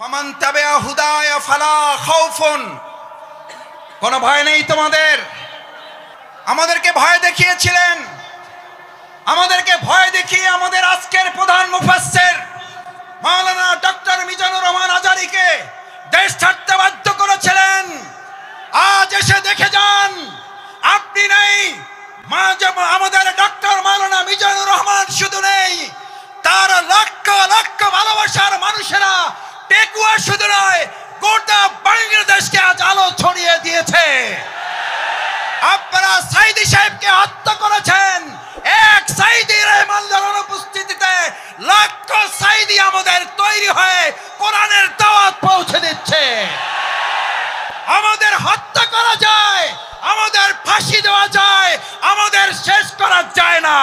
ফামান তাবিআ হুদায়া ফালা খাউফুন, কোনো ভয় নেই তোমাদের। আমাদেরকে ভয় দেখিয়েছিলেন, আমাদেরকে ভয় দেখিয়ে আমাদের আজকের প্রধান মুফাসসির মাওলানা ডক্টর মিজানুর রহমান আজারীকে দেশ ছাড়তে বাধ্য করেছিলেন। আজ এসে দেখে যান আপনি নেই, আমাদের ডক্টর মাওলানা মিজানুর রহমান শুধু নেই, তার লক্ষ লক্ষ ভালোবাসার মানুষেরা টেকুয়া শুধু নয় গোটা বাংলাদেশকে আজ আলো ছড়িয়ে দিয়েছে। আপনারা সাইদি সাহেবকে হত্যা করেছেন, এক সাইদি রহমানের অনুপস্থিতিতে লক্ষ সাইদি আমাদের তৈরি হয়ে কোরআনের দাওয়াত পৌঁছে দিচ্ছে। আমাদের হত্যা করা যায়, আমাদের ফাঁসি দেওয়া যায়, আমাদের শেষ করা যায় না,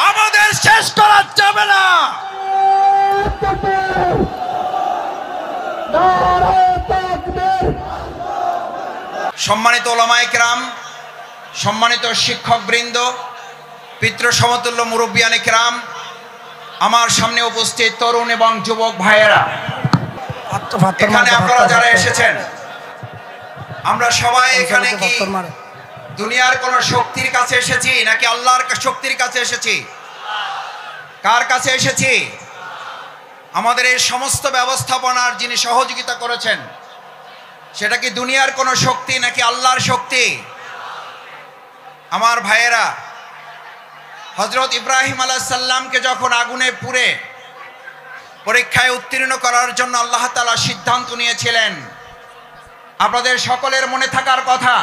আমাদের শেষ করা যাবে না। সম্মানিত ওলামায়ে কেরাম, সম্মানিত শিক্ষকবৃন্দ, পিতৃ সমতুল্য মুরব্বিয়ানে কেরাম, আমার সামনে উপস্থিত তরুণ এবং যুবক ভাইয়েরা, এখানে আপনারা যারা এসেছেন, আমরা সবাই এখানে কি দুনিয়ার কোন শক্তির কাছে এসেছি নাকি আল্লাহর শক্তির কাছে এসেছি? কার কাছে এসেছি? আমাদের এই সমস্ত ব্যবস্থাপনার যিনি সহযোগিতা করেছেন, সেটা কি দুনিয়ার কোন শক্তি নাকি আল্লাহর শক্তি? আমার ভাইয়েরা, হযরত ইব্রাহিম আলাইহিস সালামকে যখন আগুনে পুড়ে পরীক্ষায় উত্তীর্ণ করার জন্য আল্লাহ তাআলা সিদ্ধান্ত নিয়েছিলেন, আপনাদের সকলের মনে থাকার কথা,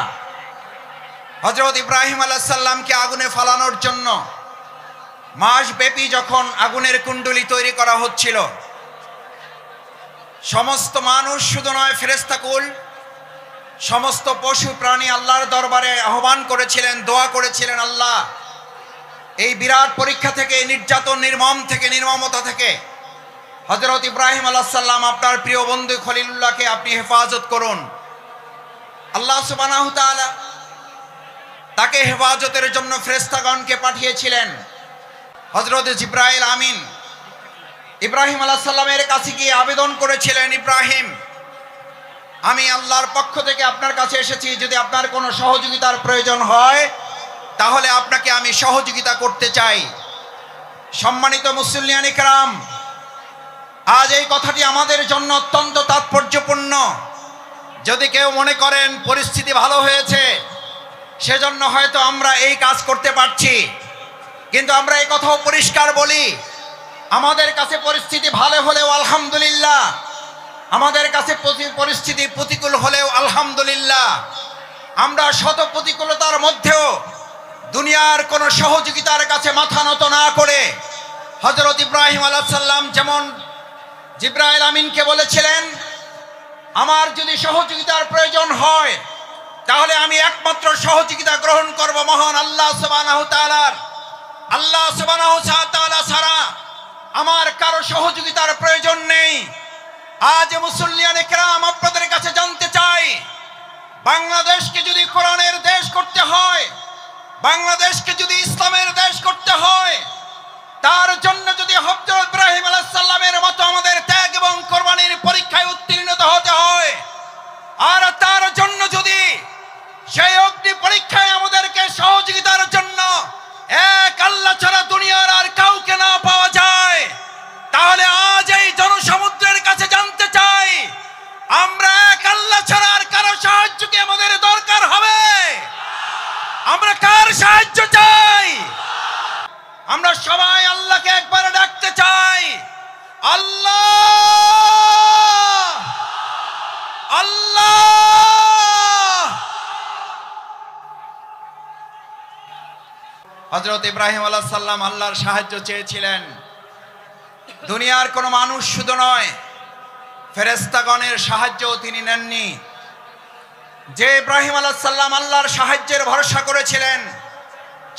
হযরত ইব্রাহিম আলাইহিস সালামকে আগুনে ফালানোর জন্য মাসব্যাপী যখন আগুনের কুণ্ডলী তৈরি করা হচ্ছিল, সমস্ত মানুষ শুধু নয়, ফেরেশতাকুল, সমস্ত পশু প্রাণী আল্লাহর দরবারে আহ্বান করেছিলেন, দোয়া করেছিলেন, আল্লাহ এই বিরাট পরীক্ষা থেকে, নির্যাতন, নির্মমতা থেকে হযরত ইব্রাহিম আলাইহিস সালাম আপনার প্রিয় বন্ধু খলিলুল্লাহকে আপনি হেফাজত করুন। আল্লাহ সুবহানাহু ওয়া তাআলা তাকে হেফাজতের জন্য ফেরেশতাগণকে পাঠিয়েছিলেন। হযরত জিবরাইল আমিন ইব্রাহিম আলাইহিস সালামের কাছে গিয়ে আবেদন করেছিলেন, ইব্রাহিম, আমি আল্লাহর পক্ষ থেকে আপনার কাছে এসেছি, যদি আপনার কোনো সহযোগিতার প্রয়োজন হয় তাহলে আপনাকে আমি সহযোগিতা করতে চাই। সম্মানিত মুসল্লিয়ানে কেরাম, আজ এই কথাটি আমাদের জন্য অত্যন্ত তাৎপর্যপূর্ণ। যদি কেউ মনে করেন পরিস্থিতি ভালো হয়েছে সেজন্য হয়তো আমরা এই কাজ করতে পারছি, কিন্তু আমরা এই কথাও পরিষ্কার বলি, আমাদের কাছে পরিস্থিতি ভালো হলেও আলহামদুলিল্লাহ, আমাদের কাছে পরিস্থিতি প্রতিকূল হলেও আলহামদুলিল্লাহ, আমরা শত প্রতিকূলতার মধ্যেও দুনিয়ার কোন সহযোগিতার কাছে মাথা নত না করে হযরত ইব্রাহিম আলাইহিস সালাম যেমন জিবরাইল আমিনকে বলেছিলেন, আমার যদি সহযোগিতার প্রয়োজন হয় তাহলে আমি একমাত্র সহযোগিতা গ্রহণ করব মহান আল্লাহ সুবহানাহু ওয়া তাআলার। আল্লাহ সুবহানাহু ওয়া তাআলা ছাড়া আমার কারো সহযোগিতার প্রয়োজন নেই। আজ মুসল্লিয়ানে কেরাম, আপনাদের কাছে জানতে চাই, বাংলাদেশকে যদি কোরআনের দেশ করতে হয়, বাংলাদেশকে যদি ইসলামের দেশ করতে হয়, তার জন্য যদি হযরত ইব্রাহিম আলাইহিস সালামের মতো আমাদের ত্যাগ এবং কোরবানির পরীক্ষায় উত্তীর্ণ হতে হয়, আর তার জন্য যদি সেই অগ্নি পরীক্ষায় আমাদেরকে সহযোগিতার জন্য এক আল্লাহ ছাড়া দুনিয়ার আর কাউকে না পাওয়া যায়, তাহলে আজ এই জনসমুদ্রের কাছে জানতে চাই, আমরা এক আল্লাহ ছাড়া আর কারো সাহায্য কি আমাদের দরকার হবে? আমরা কার সাহায্য চাই? আমরা সবাই আল্লাহকে একবার ডাকতে চাই, আল্লাহ আল্লাহ। হযরত ইব্রাহিম আলাইহিস সালাম আল্লাহর সাহায্য চেয়েছিলেন। দুনিয়ার কোন মানুষ শুধু নয়, ফেরেশতাগণের সাহায্যও তিনি নেননি। যে ইব্রাহিম আলাইহিস সালাম আল্লাহর সাহায্যের ভরসা করেছিলেন,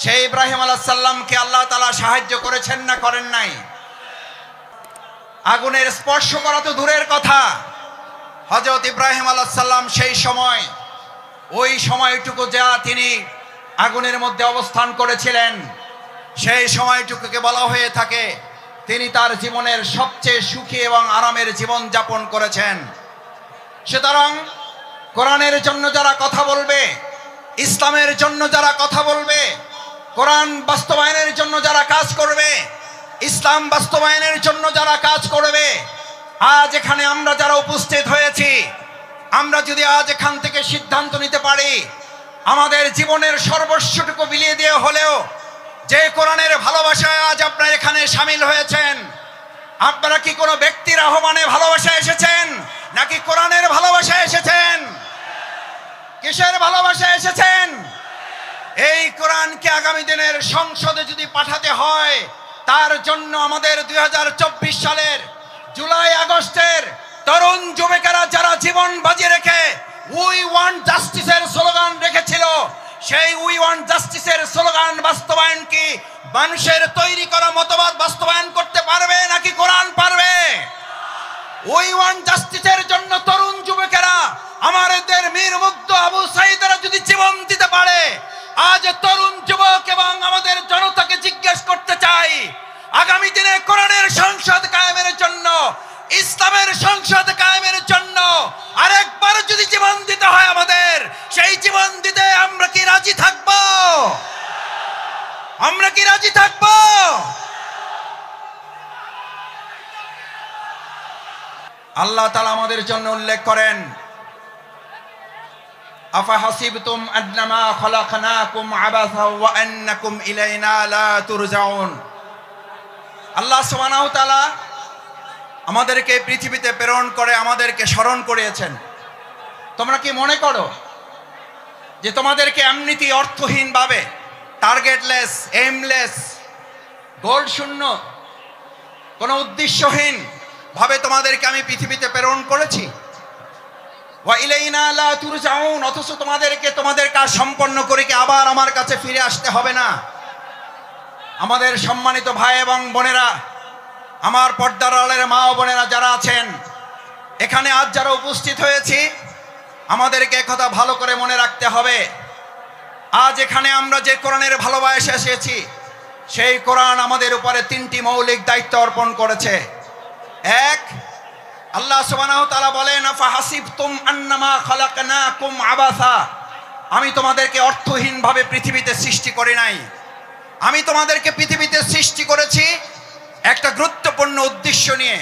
সেই ইব্রাহিম আলাইহিস সালামকে আল্লাহ তাআলা সাহায্য করেছেন না করেন নাই? আগুনের স্পর্শ করা তো দূরের কথা, হযরত ইব্রাহিম আলাইহিস সালাম সেই সময়, ওই সময়টুকু যা তিনি আগুনের মধ্যে অবস্থান করেছিলেন, সেই সময়টুকুকে বলা হয়ে থাকে তিনি তার জীবনের সবচেয়ে সুখী এবং আরামের জীবন যাপন করেছেন। সুতরাং কোরআনের জন্য যারা কথা বলবে, ইসলামের জন্য যারা কথা বলবে, কোরআন বাস্তবায়নের জন্য যারা কাজ করবে, ইসলাম বাস্তবায়নের জন্য যারা কাজ করবে, আজ এখানে আমরা যারা উপস্থিত হয়েছি, আমরা যদি আজ এখান থেকে সিদ্ধান্ত নিতে পারি আমাদের জীবনের সর্বস্বটুকু বিলিয়ে দিয়ে হলেও যে কোরআনের ভালোবাসায় আজ আপনারা এখানে সামিল হয়েছেন, আপনারা কি কোনো ব্যক্তির আহ্বানে ভালোবাসা এসেছেন নাকি কোরআনের ভালোবাসা এসেছেন? কিসের ভালোবাসা এসেছেন? এই কোরআনকে আগামী দিনের সংসদে যদি পাঠাতে হয়, তার জন্য আমাদের 2024 সালের জুলাই আগস্টের তরুণ যুবকেরা যারা জীবন বাজি রেখে উই ওয়ান্ট জাস্টিসের স্লোগান রেখেছিল, সেই উই ওয়ান্ট জাস্টিসের স্লোগান বাস্তবায়ন কি মানুষের তৈরি করা মতবাদ বাস্তবায়ন করতে পারবে নাকি কোরআন পারবে? উই ওয়ান্ট জাস্টিসের জন্য তরুণ যুবকেরা, আমাদের মীর মুগ্ধ আবু সাঈদরা যদি জীবন দিতে পারে, আজ তরুণ যুবক এবং আমাদের জনতাকে জিজ্ঞেস করতে চাই, আগামী দিনে কোরআনের সংসদ কায়েমের জন্য, ইসলামের সংসদ কায়েমের জন্য আরেকবার যদি জীবন দিতে হয় আমাদের, সেই জীবন দিতে আমরা কি রাজি থাকব? আমরা কি রাজি থাকব? আল্লাহ তাআলা আমাদের জন্য উল্লেখ করেন, আফা হাসিবতুম আন্নামা খলাকনাকুম আবাসা ওয়া আন্নাকুম ইলাইনা লা তুরজাউন। আল্লাহ সুবহানাহু ওয়া তাআলা আমাদেরকে পৃথিবীতে প্রেরণ করে আমাদেরকে স্মরণ করিয়েছেন। তোমরা কি মনে করো যে তোমাদেরকে এমনিতে অর্থহীন ভাবে, টার্গেটলেস, এইমলেস, গোল শূন্য, কোনো উদ্দেশ্যহীন ভাবে তোমাদেরকে আমি পৃথিবীতে প্রেরণ করেছি? ওয়া ইলাইনা লা তুরজাউন, অথচ তোমাদেরকে তোমাদের কাজ সম্পন্ন করে কি আবার আমার কাছে ফিরে আসতে হবে না? আমাদের সম্মানিত ভাই এবং বোনেরা, আমার পর্দার আড়ালের মা ও বোনেরা যারা আছেন এখানে আজ যারা উপস্থিত হয়েছি, আমাদেরকে একথা ভালো করে মনে রাখতে হবে, আজ এখানে আমরা যে কোরআনের ভালোবাসা এসেছি, সেই কোরআন আমাদের উপরে তিনটি মৌলিক দায়িত্ব অর্পণ করেছে। এক, আল্লাহ সুবহানাহু ওয়া তাআলা বলেন, আফা হাসিবতুম আন্নামা খলাকনাকুম আবাসা, আমি তোমাদেরকে অর্থহীন ভাবে পৃথিবীতে সৃষ্টি করি নাই, আমি তোমাদেরকে পৃথিবীতে সৃষ্টি করেছি একটা গুরুত্বপূর্ণ উদ্দেশ্য নিয়ে।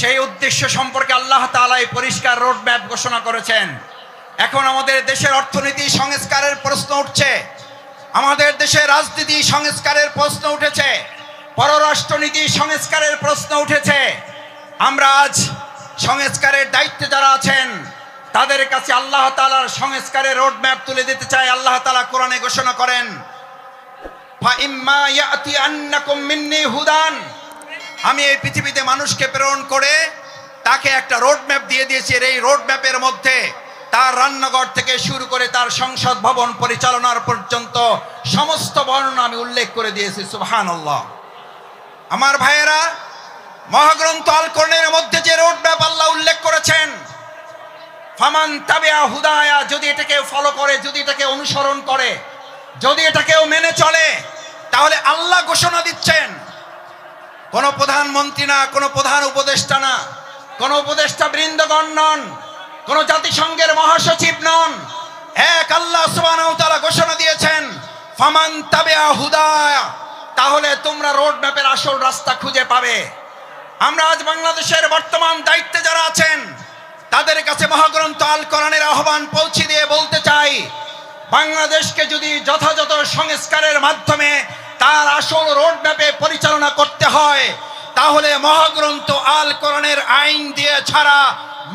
সেই উদ্দেশ্য সম্পর্কে আল্লাহ তাআলা এই পরিষ্কার রোড ম্যাপ ঘোষণা করেছেন। এখন আমাদের দেশের অর্থনীতি সংস্কারের প্রশ্ন উঠছে, আমাদের দেশের রাজনীতি সংস্কারের প্রশ্ন উঠেছে, পররাষ্ট্রনীতি সংস্কারের প্রশ্ন উঠেছে। আমরা আজ সংস্কারের দায়িত্বে যারা আছেন তাদের কাছে আল্লাহ তাআলার সংস্কারের রোড ম্যাপ তুলে দিতে চাই। আল্লাহ তাআলা কোরআনে ঘোষণা করেন, ফাইম্মা ইয়াতিয়ান্নাকুম মিন্নি হুদান, আমি এই পৃথিবীতে মানুষকে প্রেরণ করে তাকে একটা রোড ম্যাপ দিয়ে দিয়েছি। এই রোড ম্যাপের মধ্যে তার রান্নাঘর থেকে শুরু করে তার সংসদ ভবন পরিচালনার পর্যন্ত সমস্ত বর্ণনা আমি উল্লেখ করে দিয়েছি। সুবহানাল্লাহ। আমার ভাইয়েরা, মহাগ্রন্থ আল কোরআনের মধ্যে যে রোড ম্যাপ আল্লাহ উল্লেখ করেছেন, ফামান তাবিআ হুদায়া, যদি এটাকে ফলো করে, যদি এটাকে অনুসরণ করে, যদি এটাকেও মেনে চলে, তাহলে আল্লাহ ঘোষণা দিচ্ছেন, কোন প্রধানমন্ত্রী না, কোন প্রধান উপদেষ্টা না, কোন উপদেষ্টা বৃন্দগণ নন, কোন জাতিসংঘের মহাসচিব নন, এক আল্লাহ সুবহানাহু ওয়া তাআলা ঘোষণা দিয়েছেন, ফামান তাবিআ হুদায়া, তাহলে তোমরা রোড ম্যাপের আসল রাস্তা খুঁজে পাবে। আমরা আজ বাংলাদেশের বর্তমান দায়িত্বে যারা আছেন তাদের কাছে মহাগ্রন্থ আল কোরআনের আহ্বান পৌঁছে দিয়ে বলতে চাই, বাংলাদেশকে যদি যথাযথ সংস্কারের মাধ্যমে তার আসল রোড ম্যাপে পরিচালনা করতে হয়, তাহলে মহাগ্রন্থ আল কোরআনের আইন দিয়ে ছাড়া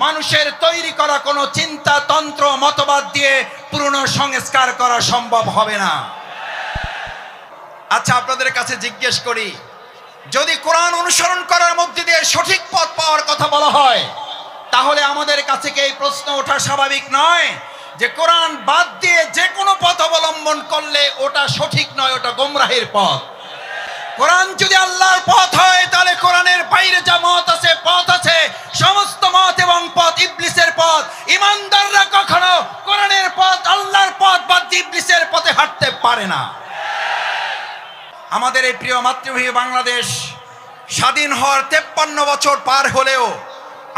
মানুষের তৈরি করা কোনো চিন্তা তন্ত্র মতবাদ দিয়ে পুরনো সংস্কার করা সম্ভব হবে না। আচ্ছা, আপনাদের কাছে জিজ্ঞেস করি, যদি কোরআন অনুসরণ করার মধ্যে দিয়ে সঠিক পথ পাওয়ার কথা বলা হয়, তাহলে আমাদের কাছে কি এই প্রশ্ন ওঠা স্বাভাবিক নয় যে কোরআন বাদ দিয়ে যে কোনো পথ অবলম্বন করলে ওটা সঠিক নয়, ওটা গোমরাহের পথ? কোরআন যদি আল্লাহর পথ হয়, তাহলে কোরআনের বাইরে যা মত আছে, পথ আছে, সমস্ত মত এবং পথ ইবলিসের পথ। ইমানদাররা কখনো কোরআনের পথ, আল্লাহর পথ বাদ দিয়ে ইবলিসের পথে হাঁটতে পারে না। আমাদের এই প্রিয় মাতৃভূমি বাংলাদেশ স্বাধীন হওয়ার 53 বছর পার হলেও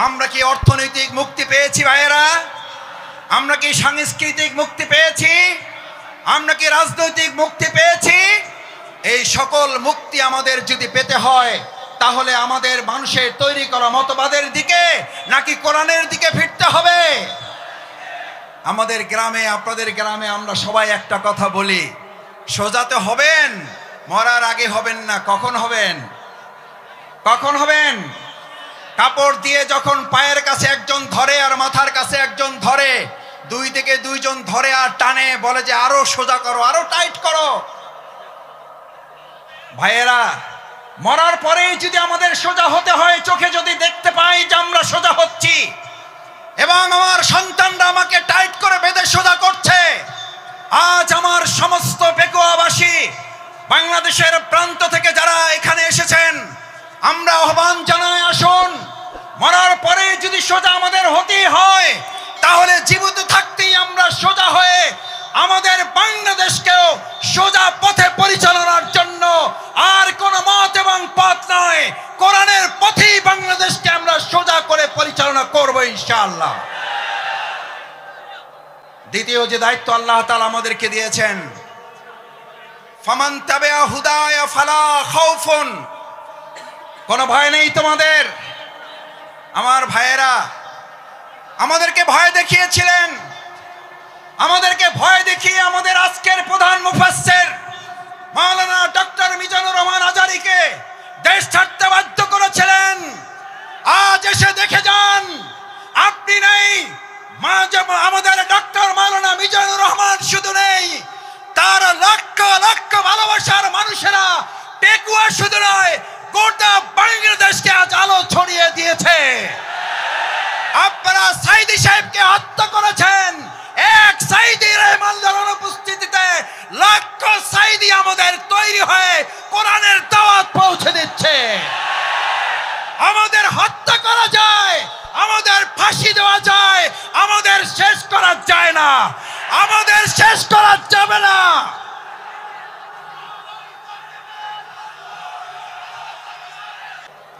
আমরা কি অর্থনৈতিক মুক্তি পেয়েছি ভাইয়েরা? আমরা কি সাংস্কৃতিক মুক্তি পেয়েছি? আমরা কি রাজনৈতিক মুক্তি পেয়েছি? এই সকল মুক্তি আমাদের যদি পেতে হয় তাহলে আমাদের মানুষের তৈরি করা মতবাদের দিকে নাকি কোরআনের দিকে ফিরতে হবে? আমাদের গ্রামে, আপনাদের গ্রামে আমরা সবাই একটা কথা বলি, সোজাতে হবেন, মরার আগে হবেন না। কখন হবেন? কখন হবেন? কাপড় দিয়ে যখন পায়ের কাছে একজন ধরে আর মাথার কাছে একজন ধরে, দুই থেকে দুইজন ধরে আর টানে, বলে যে আরো সোজা করো, আরো টাইট করো। ভাইয়েরা, মরার পরেই যদি আমাদের সোজা হতে হয়, চোখে যদি দেখতে পাই যে আমরা সোজা হচ্ছি এবং আমার সন্তানরা আমাকে টাইট করে বেঁধে সোজা করছে, আজ আমার সমস্ত পেকুয়াবাসী, বাংলাদেশের প্রান্ত থেকে যারা এখানে এসেছেন, আমরা আহ্বান জানাই, আসুন, মরার পরে যদি সোজা আমাদের হতেই হয় তাহলে জীবিত থাকতেই আমরা সোজা হয়ে আমাদের বাংলাদেশকেও সোজা পথে পরিচালনার জন্য আর কোন মত এবং পথ নয়, কোরআনের পথেই বাংলাদেশকে আমরা সোজা করে পরিচালনা করব ইনশাআল্লাহ। দ্বিতীয় যে দায়িত্ব আল্লাহ তাআলা আমাদেরকে দিয়েছেন, ফামান তাবিআ হুদায়া ফালা খাউফুন, কোনো ভয় নেই তোমাদের। আমার ভাইয়েরা, আমাদেরকে ভয় দেখিয়েছিলেন, আমাদেরকে ভয় দেখিয়ে আমাদের আজকের প্রধান মুফাসসির মাওলানা ডক্টর মিজানুর রহমান আজারীকে দেশ ছাড়তে বাধ্য করেছিলেন। আজ এসে দেখে যান, আপনি নেই, আমাদের ডক্টর মাওলানা মিজানুর রহমান শুধু নেই, তার লক্ষ লক্ষ ভালোবাসার মানুষেরা পেকুয়া শুধু নয়, গোটা বাংলাদেশকে আজ আলো ছড়িয়ে দিয়েছে। আপনারা সাইদি সাহেবকে হত্যা করেছেন, এক সাইদির অনুপস্থিতিতে লক্ষ সাইদি আমাদের তৈরি হয়ে কোরআনের দাওয়াত পৌঁছে দিচ্ছে। আমাদের হত্যা করা যায়, আমাদের ফাঁসি দেওয়া যায়, আমাদের শেষ করা যায় না, আমাদের শেষ করা যাবে না।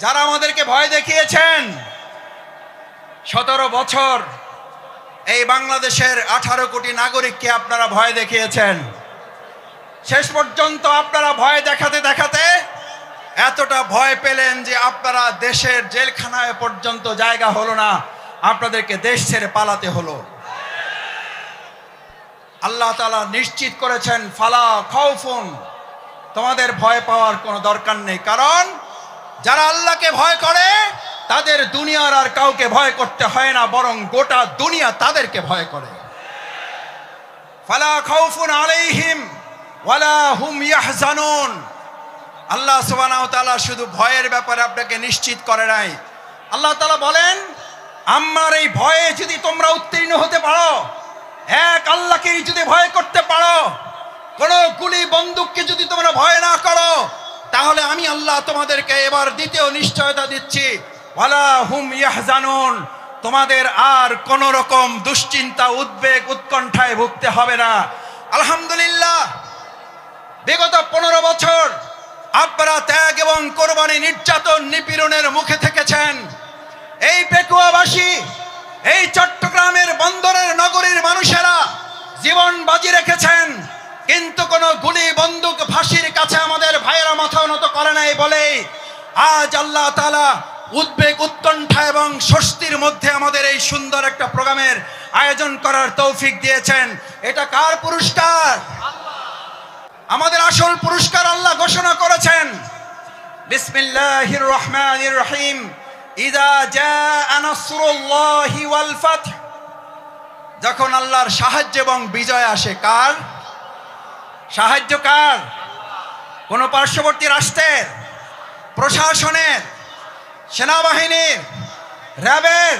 যারা আমাদেরকে ভয় দেখিয়েছেন, 17 বছর এই বাংলাদেশের 18 কোটি নাগরিককে আপনারা ভয় দেখিয়েছেন। শেষ পর্যন্ত আপনারা ভয় দেখাতে দেখাতে এতটা ভয় পেলেন যে আপনারা দেশের জেলখানায় পর্যন্ত জায়গা হলো না, আপনাদেরকে দেশ ছেড়ে পালাতে হলো। আল্লাহ তাআলা নিশ্চিত করেছেন, ফালা খাউফুন, তোমাদের ভয় পাওয়ার কোনো দরকার নেই, কারণ যারা আল্লাহকে ভয় করে তাদের দুনিয়ার আর কাউকে ভয় করতে হয় না, বরং গোটা দুনিয়া তাদেরকে ভয় করে। ফালা খাউফুন আলাইহিম ওয়ালা হুম ইয়াহজানুন। আল্লাহ সুবহানাহু ওয়া তাআলা শুধু ভয়ের ব্যাপারে আপনাকে নিশ্চিত করে নাই, আল্লাহ তাআলা বলেন, আমার এই ভয়ে যদি তোমরা উত্তীর্ণ হতে পারো, এক আল্লাহকেই যদি ভয় করতে পারো, কোনো গুলি বন্দুককে যদি তোমরা ভয় না করো, তাহলে আমি আল্লাহ তোমাদেরকে এবার দ্বিতীয় নিশ্চয়তা দিচ্ছি, ওয়ালা হুম ইয়াহজানুন, তোমাদের আর কোন রকম দুশ্চিন্তা, উদ্বেগ, উৎকণ্ঠায় ভুগতে হবে না। আলহামদুলিল্লাহ, বিগত 15 বছর আপনারা ত্যাগ এবং কোরবানি, নির্যাতন, নিপীড়নের মুখে থেকেছেন। এই পেকুয়াবাসী, এই চট্টগ্রামের বন্দরের নগরীর মানুষেরা জীবন বাজি রেখেছেন, কিন্তু কোনো গুলি বন্দুক ফাঁসির কাছে আমাদের ভাইয়েরা মাথা নত করে নাই বলেই আজ আল্লাহ তাআলা উদ্বেগ, উৎকণ্ঠা এবং স্বস্তির মধ্যে আমাদের এই সুন্দর একটা প্রোগ্রামের আয়োজন করার তৌফিক দিয়েছেন। এটা কার পুরস্কার? আমাদের আসল পুরস্কার আল্লাহ ঘোষণা করেছেন, বিসমিল্লাহির রহমানির রহিম, ইযা জাআ নাসরুল্লাহি ওয়াল ফাth, যখন আল্লাহর সাহায্য এবং বিজয় আসে। কার সাহায্য? কার? কোন পার্শ্ববর্তী রাষ্ট্রের, প্রশাসনের, সেনাবাহিনীর, র্যাবের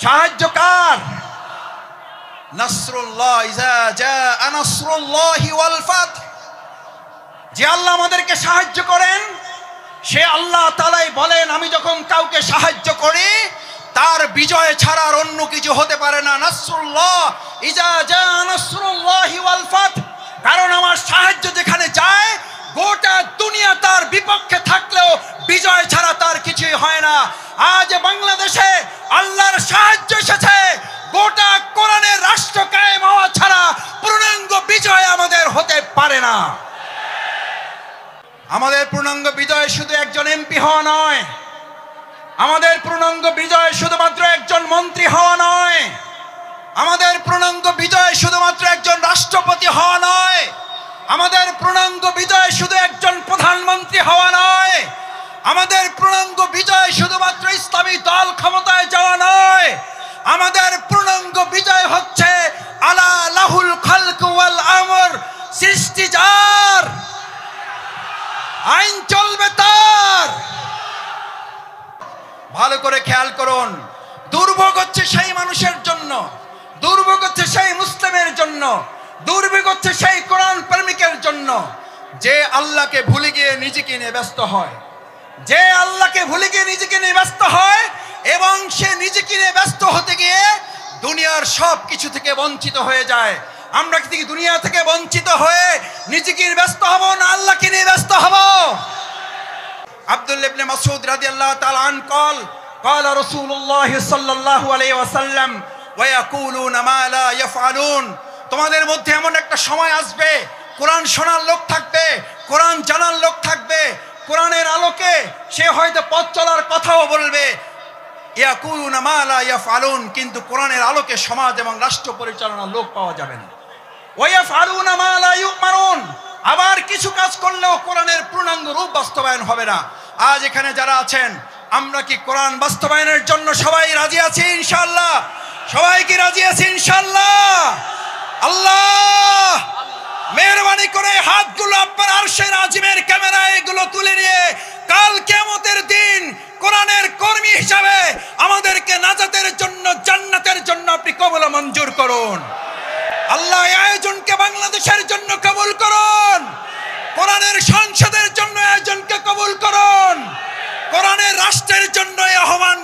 সাহায্য কার? নাসরুল্লাহ, ইযা জাআ নাসরুল্লাহি ওয়াল ফাth, যে আল্লাহ আমাদেরকে সাহায্য করেন সে আল্লাহ তাআলাই বলেন, আমি যখন কাউকে সাহায্য করি তার বিজয় ছাড়া আর অন্য কিছু হতে পারে না। নাসরুল্লাহ, ইযা জাআ নাসরুল্লাহি ওয়াল ফাth, কারণ আমার সাহায্য যেখানে যায় গোটা দুনিয়া তার বিপক্ষে থাকলেও বিজয় ছাড়া তার কিছুই হয় না। আজ বাংলাদেশে আল্লাহর সাহায্য এসেছে, গোটা কোরআনের রাষ্ট্র কায়েম হওয়া ছাড়া পূর্ণাঙ্গ বিজয় আমাদের হতে পারে না। আমাদের পূর্ণাঙ্গ বিজয় শুধু একজন এমপি হওয়া নয়, আমাদের পূর্ণাঙ্গ বিজয় শুধুমাত্র একজন মন্ত্রী হওয়া নয়, আমাদের পূর্ণাঙ্গ বিজয় শুধুমাত্র একজন রাষ্ট্রপতি হওয়া নয়, আমাদের পূর্ণাঙ্গ বিজয় শুধু একজন প্রধানমন্ত্রী হওয়া নয়, আমাদের পূর্ণাঙ্গ বিজয় শুধুমাত্র ইসলামী দল ক্ষমতায় যাওয়া নয়, আমাদের পূর্ণাঙ্গ বিজয় হচ্ছে আলা লাহুল খালক ওয়াল আমর, সৃষ্টি যার, আইন চলবে তার। ভালো করে খেয়াল করুন, দুর্ভোগ হচ্ছে সেই মানুষের জন্য, দুর্ভোগ হচ্ছে সেই মুসলিমের জন্য, দুর্ভোগ হচ্ছে সেই কোরআন প্রেমিকের জন্য যে আল্লাহকে ভুলে গিয়ে নিজেকে নিয়ে ব্যস্ত হয়, যে আল্লাহকে ভুলে গিয়ে নিজেকে নিয়ে ব্যস্ত হয় এবং সে নিজেকে নিয়ে ব্যস্ত হতে গিয়ে দুনিয়ার সব কিছু থেকে বঞ্চিত হয়ে যায়। আমরা কি দুনিয়া থেকে বঞ্চিত হয়ে নিজেকে নিয়ে ব্যস্ত হব না আল্লাহকে নিয়ে ব্যস্ত হব? আব্দুল্লাহ ইবনে মাসউদ রাদিয়াল্লাহু তাআলা আন قال رسول الله صلى الله عليه وسلم ويقولون ما لا يفعلون। তোমাদের মধ্যে এমন একটা সময় আসবে, কোরআন শোনার লোক থাকবে, কোরআন জানার লোক থাকবে, কোরআনের আলোকে সে হয়তো পথ চলার কথাও বলবে, ইয়াকুলুনা মা লা ইয়াফআলুন, কিন্তু কোরআনের আলোকে সমাজ এবং রাষ্ট্র পরিচালনার লোক পাওয়া যাবে না। ওয়া ইয়াফআলুনা মা লা ইউমারুন, আবার কিছু কাজ করলেও কোরআনের পূর্ণাঙ্গ রূপ বাস্তবায়ন হবে না। আজ এখানে যারা আছেন, আমরা কি কোরআন বাস্তবায়নের জন্য সবাই রাজি আছি ইনশাআল্লাহ? সবাই কি রাজি আছি ইনশাআল্লাহ? আল্লাহ মেহেরবানি করে হাতগুলো আপনার আরশের আজিমের ক্যামেরায় এগুলো তুলে নিয়ে কাল কিয়ামতের দিন কোরআনের কর্মী হিসাবে আমাদেরকে নাজাতের জন্য, জান্নাতের জন্য আপনি কবুল মঞ্জুর করুন। আল্লাহ এই আয়োজনকে বাংলাদেশের জন্য কবুল করুন, কোরআনের সংসদের জন্য আয়োজনকে কবুল করুন, কোরআনের রাষ্ট্রের জন্য এই আহ্বান